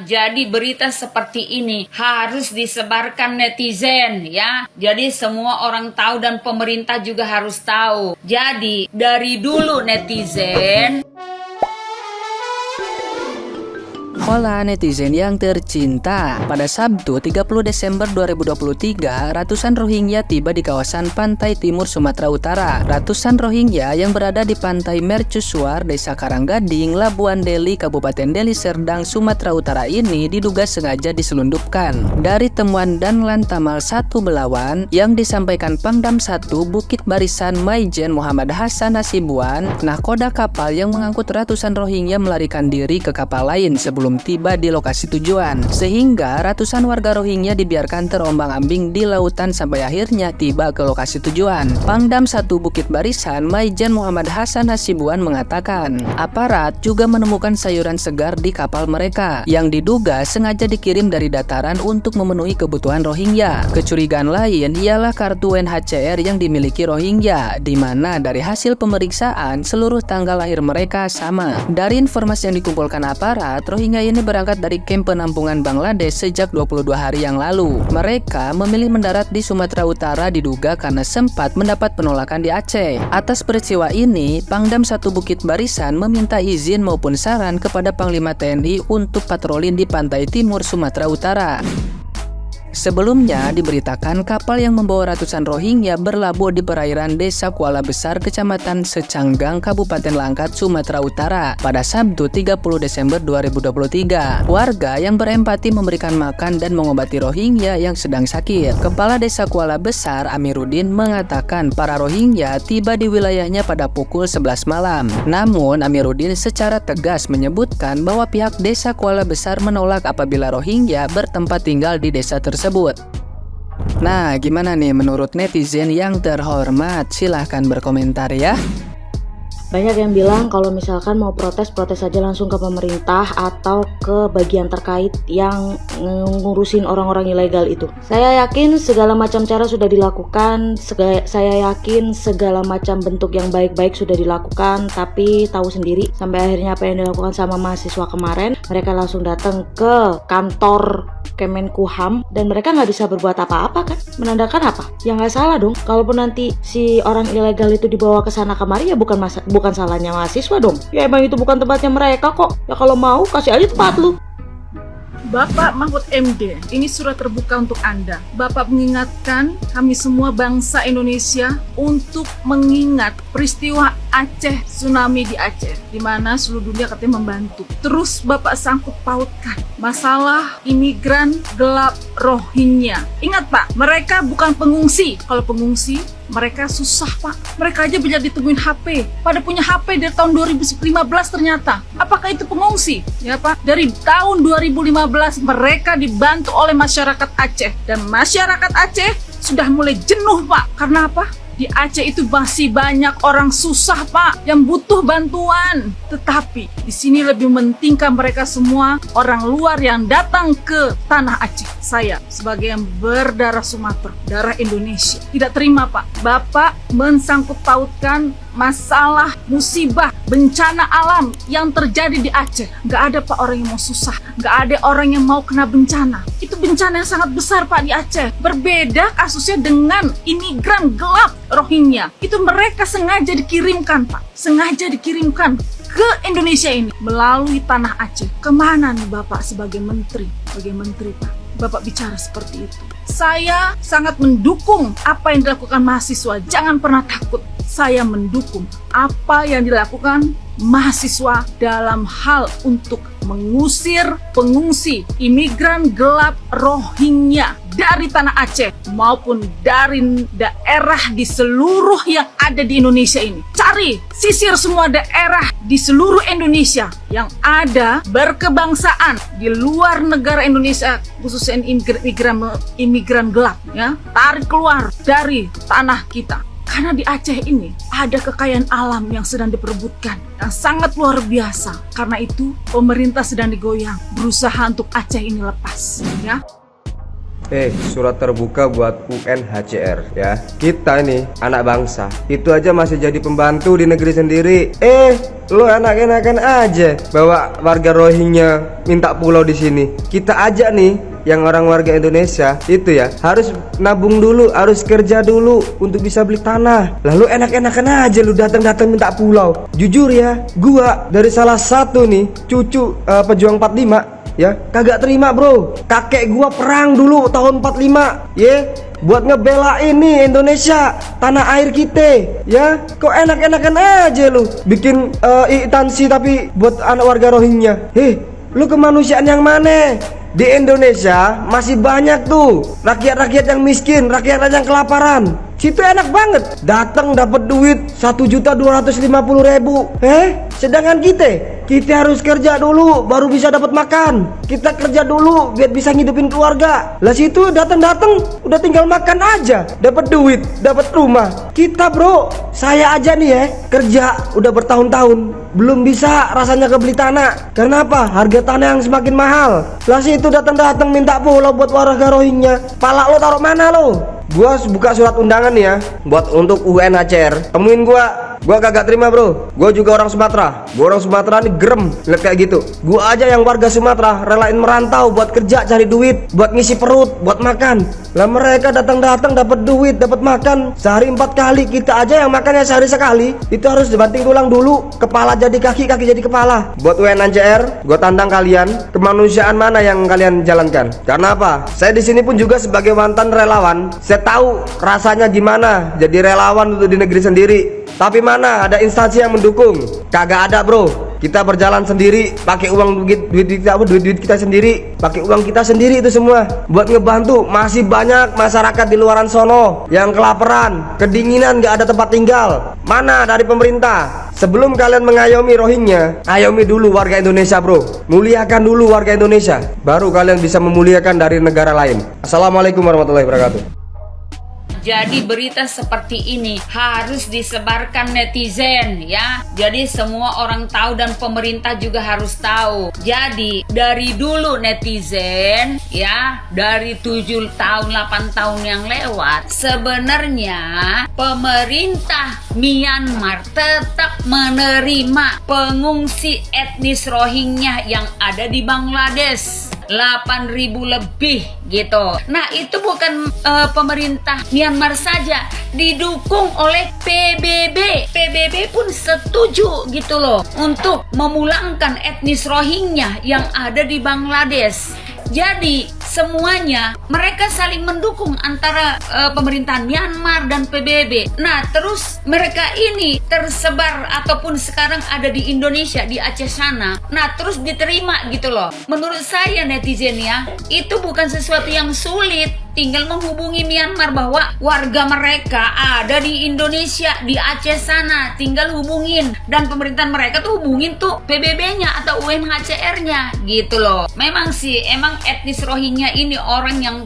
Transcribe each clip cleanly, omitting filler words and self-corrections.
Jadi berita seperti ini harus disebarkan netizen ya. Jadi semua orang tahu dan pemerintah juga harus tahu. Jadi dari dulu netizen. Hola netizen yang tercinta, pada Sabtu 30 Desember 2023, ratusan Rohingya tiba di kawasan pantai timur Sumatera Utara. Ratusan Rohingya yang berada di pantai Mercusuar, Desa Karanggading, Labuan Deli, Kabupaten Deli Serdang, Sumatera Utara ini diduga sengaja diselundupkan. Dari temuan dan Lantamal 1 Belawan yang disampaikan Pangdam 1 Bukit Barisan Maijen Muhammad Hasan Hasibuan, nahkoda kapal yang mengangkut ratusan Rohingya melarikan diri ke kapal lain sebelum tiba di lokasi tujuan, sehingga ratusan warga Rohingya dibiarkan terombang-ambing di lautan sampai akhirnya tiba ke lokasi tujuan. Pangdam 1 Bukit Barisan Maijen Muhammad Hasan Hasibuan mengatakan, aparat juga menemukan sayuran segar di kapal mereka yang diduga sengaja dikirim dari dataran untuk memenuhi kebutuhan Rohingya. Kecurigaan lain ialah kartu UNHCR yang dimiliki Rohingya, di mana dari hasil pemeriksaan seluruh tanggal lahir mereka sama. Dari informasi yang dikumpulkan aparat, Rohingya ini berangkat dari kamp penampungan Bangladesh sejak 22 hari yang lalu. Mereka memilih mendarat di Sumatera Utara diduga karena sempat mendapat penolakan di Aceh. Atas peristiwa ini, Pangdam 1 Bukit Barisan meminta izin maupun saran kepada Panglima TNI untuk patroli di pantai timur Sumatera Utara. Sebelumnya diberitakan kapal yang membawa ratusan Rohingya berlabuh di perairan Desa Kuala Besar, Kecamatan Secanggang, Kabupaten Langkat, Sumatera Utara pada Sabtu 30 Desember 2023. Warga yang berempati memberikan makan dan mengobati Rohingya yang sedang sakit. Kepala Desa Kuala Besar, Amiruddin, mengatakan para Rohingya tiba di wilayahnya pada pukul 11 malam. Namun, Amiruddin secara tegas menyebutkan bahwa pihak Desa Kuala Besar menolak apabila Rohingya bertempat tinggal di desa tersebut. Nah, gimana nih menurut netizen yang terhormat? Silahkan berkomentar ya. Banyak yang bilang kalau misalkan mau protes saja langsung ke pemerintah atau ke bagian terkait yang ngurusin orang-orang ilegal itu. Saya yakin segala macam cara sudah dilakukan, saya yakin segala macam bentuk yang baik-baik sudah dilakukan, tapi tahu sendiri sampai akhirnya apa yang dilakukan sama mahasiswa kemarin, mereka langsung datang ke kantor Kemenkumham dan mereka nggak bisa berbuat apa-apa kan? Menandakan apa? Ya nggak salah dong. Kalaupun nanti si orang ilegal itu dibawa ke sana kemari ya bukan salahnya mahasiswa dong. Ya emang itu bukan tempatnya mereka kok. Ya kalau mau kasih aja tempat lu. Bapak Mahfud MD, ini surat terbuka untuk Anda. Bapak mengingatkan kami semua bangsa Indonesia untuk mengingat peristiwa Aceh, tsunami di Aceh, di mana seluruh dunia katanya membantu. Terus Bapak sangkut pautkan masalah imigran gelap Rohingya. Ingat Pak, mereka bukan pengungsi. Kalau pengungsi, mereka susah Pak. Mereka aja bisa ditemuin HP. Pada punya HP dari tahun 2015 ternyata. Apakah itu pengungsi? Ya Pak, dari tahun 2015 mereka dibantu oleh masyarakat Aceh. Dan masyarakat Aceh sudah mulai jenuh Pak. Karena apa? Di Aceh itu masih banyak orang susah Pak yang butuh bantuan. Tetapi di sini lebih mementingkan mereka semua orang luar yang datang ke tanah Aceh. Saya sebagai yang berdarah Sumatera, darah Indonesia, tidak terima Pak. Bapak mensangkut pautkan masalah musibah bencana alam yang terjadi di Aceh. Gak ada Pak orang yang mau susah, gak ada orang yang mau kena bencana. Itu bencana yang sangat besar Pak di Aceh. Berbeda kasusnya dengan imigran gelap Rohingya. Itu mereka sengaja dikirimkan Pak, sengaja dikirimkan ke Indonesia ini melalui tanah Aceh. Kemana nih Bapak sebagai menteri? Sebagai menteri Pak, Bapak bicara seperti itu. Saya sangat mendukung apa yang dilakukan mahasiswa. Jangan pernah takut. Saya mendukung apa yang dilakukan mahasiswa dalam hal untuk mengusir pengungsi imigran gelap Rohingya dari tanah Aceh maupun dari daerah di seluruh yang ada di Indonesia ini. Cari, sisir semua daerah di seluruh Indonesia yang ada berkebangsaan di luar negara Indonesia, khususnya imigran gelap ya. Tarik keluar dari tanah kita. Karena di Aceh ini ada kekayaan alam yang sedang diperebutkan, yang sangat luar biasa. Karena itu pemerintah sedang digoyang, berusaha untuk Aceh ini lepas, ya. Surat terbuka buat UNHCR ya. Kita ini anak bangsa, itu aja masih jadi pembantu di negeri sendiri. Lo enak-enakan aja bawa warga Rohingya minta pulau di sini. Kita aja nih yang orang warga Indonesia itu ya harus nabung dulu, harus kerja dulu untuk bisa beli tanah. Lalu enak-enakan aja lu datang-datang minta pulau. Jujur ya, gua dari salah satu nih cucu pejuang 45 ya, kagak terima bro. Kakek gua perang dulu tahun 45 ya, buat ngebela ini Indonesia, tanah air kita ya. Kok enak-enakan aja lu bikin itansi tapi buat anak warga Rohingya. Lu kemanusiaan yang mana? Di Indonesia masih banyak tuh rakyat-rakyat yang miskin, rakyat yang kelaparan. Situ enak banget, datang dapat duit 1.250.000. Sedangkan kita harus kerja dulu baru bisa dapat makan. Kita kerja dulu biar bisa ngidupin keluarga. Lah situ datang udah tinggal makan aja, dapat duit, dapat rumah. Kita bro, saya aja nih ya kerja udah bertahun-tahun belum bisa rasanya kebeli tanah. Karena apa? Harga tanah yang semakin mahal. Lah situ datang minta pulau buat warga Rohingya. Pala lo taruh mana lo? Gua buka surat undangan nih ya buat untuk UNHCR. Temuin gua kagak terima bro. Gua juga orang Sumatera. Gua orang Sumatera nih gerem liat kayak gitu. Gua aja yang warga Sumatera relain merantau buat kerja cari duit, buat ngisi perut, buat makan. Lah mereka datang dapat duit, dapat makan sehari 4 kali. Kita aja yang makannya sehari sekali. Itu harus dibanting tulang dulu, kepala jadi kaki, kaki jadi kepala. Buat UNHCR, gua tantang kalian, kemanusiaan mana yang kalian jalankan? Karena apa? Saya di sini pun juga sebagai mantan relawan. Saya tahu rasanya gimana jadi relawan untuk di negeri sendiri. Tapi mana ada instansi yang mendukung? Kagak ada bro. Kita berjalan sendiri, pakai uang duit kita sendiri, pakai uang kita sendiri itu semua buat ngebantu. Masih banyak masyarakat di luaran sono yang kelaparan, kedinginan, gak ada tempat tinggal. Mana dari pemerintah? Sebelum kalian mengayomi Rohingya, ayomi dulu warga Indonesia bro. Muliakan dulu warga Indonesia, baru kalian bisa memuliakan dari negara lain. Assalamualaikum warahmatullahi wabarakatuh. Jadi berita seperti ini harus disebarkan netizen ya. Jadi semua orang tahu dan pemerintah juga harus tahu. Jadi dari dulu netizen ya, dari 7 tahun 8 tahun yang lewat, sebenarnya pemerintah Myanmar tetap menerima pengungsi etnis Rohingya yang ada di Bangladesh. 8.000 lebih gitu. Nah itu bukan pemerintah Myanmar saja, didukung oleh PBB. PBB pun setuju gitu loh untuk memulangkan etnis Rohingya yang ada di Bangladesh. Jadi semuanya mereka saling mendukung antara pemerintahan Myanmar dan PBB. Nah terus mereka ini tersebar ataupun sekarang ada di Indonesia, di Aceh sana. Nah terus diterima gitu loh. Menurut saya netizen ya, itu bukan sesuatu yang sulit. Tinggal menghubungi Myanmar bahwa warga mereka ada di Indonesia, di Aceh sana. Tinggal hubungin. Dan pemerintahan mereka tuh hubungin tuh PBB-nya atau UNHCR-nya gitu loh. Memang sih, emang etnis Rohingya ini orang yang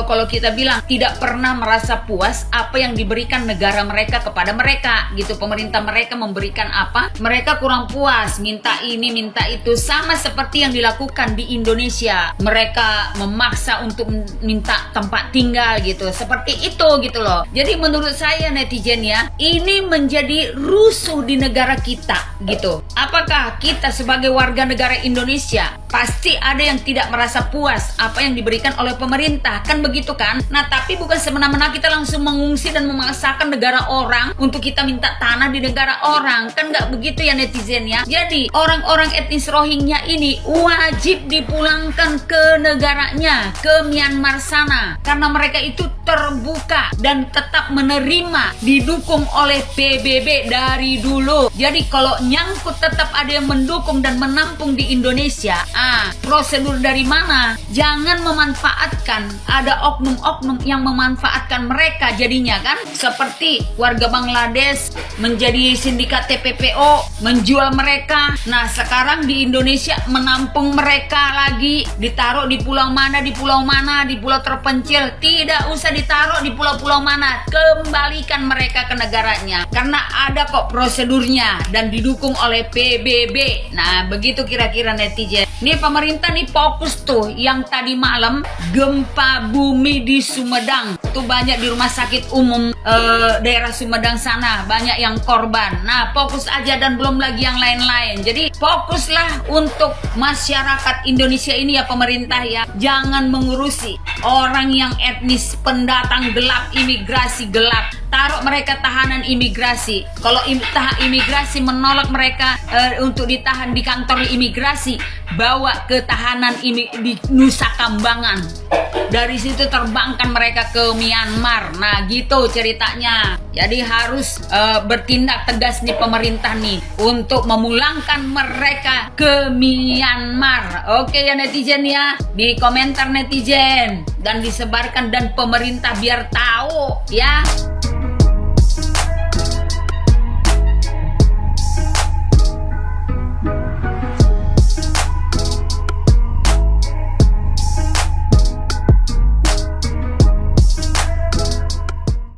kalau kita bilang tidak pernah merasa puas apa yang diberikan negara mereka kepada mereka gitu. Pemerintah mereka memberikan apa, mereka kurang puas, minta ini, minta itu. Sama seperti yang dilakukan di Indonesia. Mereka memaksa untuk minta tempat tinggal gitu, seperti itu gitu loh. Jadi menurut saya netizen ya, ini menjadi rusuh di negara kita gitu. Apakah kita sebagai warga negara Indonesia pasti ada yang tidak merasa puas apa yang diberikan oleh pemerintah, kan begitu kan? Nah tapi bukan semena-mena kita langsung mengungsi dan memaksakan negara orang untuk kita minta tanah di negara orang, kan nggak begitu ya netizen ya. Jadi orang-orang etnis Rohingya ini wajib dipulangkan ke negaranya, ke Myanmar sana, karena mereka itu terbuka dan tetap menerima, didukung oleh PBB dari dulu. Jadi kalau nyangkut tetap ada yang mendukung dan menampung di Indonesia. Prosedur dari mana? Jangan memanfaatkan, ada oknum-oknum yang memanfaatkan mereka jadinya kan, seperti warga Bangladesh menjadi sindikat TPPO, menjual mereka. Nah sekarang di Indonesia menampung mereka lagi, ditaruh di pulau mana, di pulau mana, di pulau terpencil. Tidak usah ditaruh di pulau-pulau mana, kembalikan mereka ke negaranya, karena ada kok prosedurnya dan didukung oleh PBB. Nah begitu kira-kira netizen. Nih pemerintah nih fokus tuh yang tadi malam gempa bumi di Sumedang. Tuh banyak di rumah sakit umum daerah Sumedang sana, banyak yang korban. Nah, fokus aja dan belum lagi yang lain-lain. Jadi fokuslah untuk masyarakat Indonesia ini ya pemerintah ya. Jangan mengurusi orang yang etnis pendatang gelap, imigrasi gelap. Taruh mereka tahanan imigrasi. Kalau imigrasi menolak mereka untuk ditahan di kantor imigrasi, bawa ke tahanan di Nusa Kambangan. Dari situ terbangkan mereka ke Myanmar. Nah gitu ceritanya. Jadi harus bertindak tegas nih pemerintah nih untuk memulangkan mereka ke Myanmar. Oke ya netizen ya, di komentar netizen dan disebarkan dan pemerintah biar tahu ya.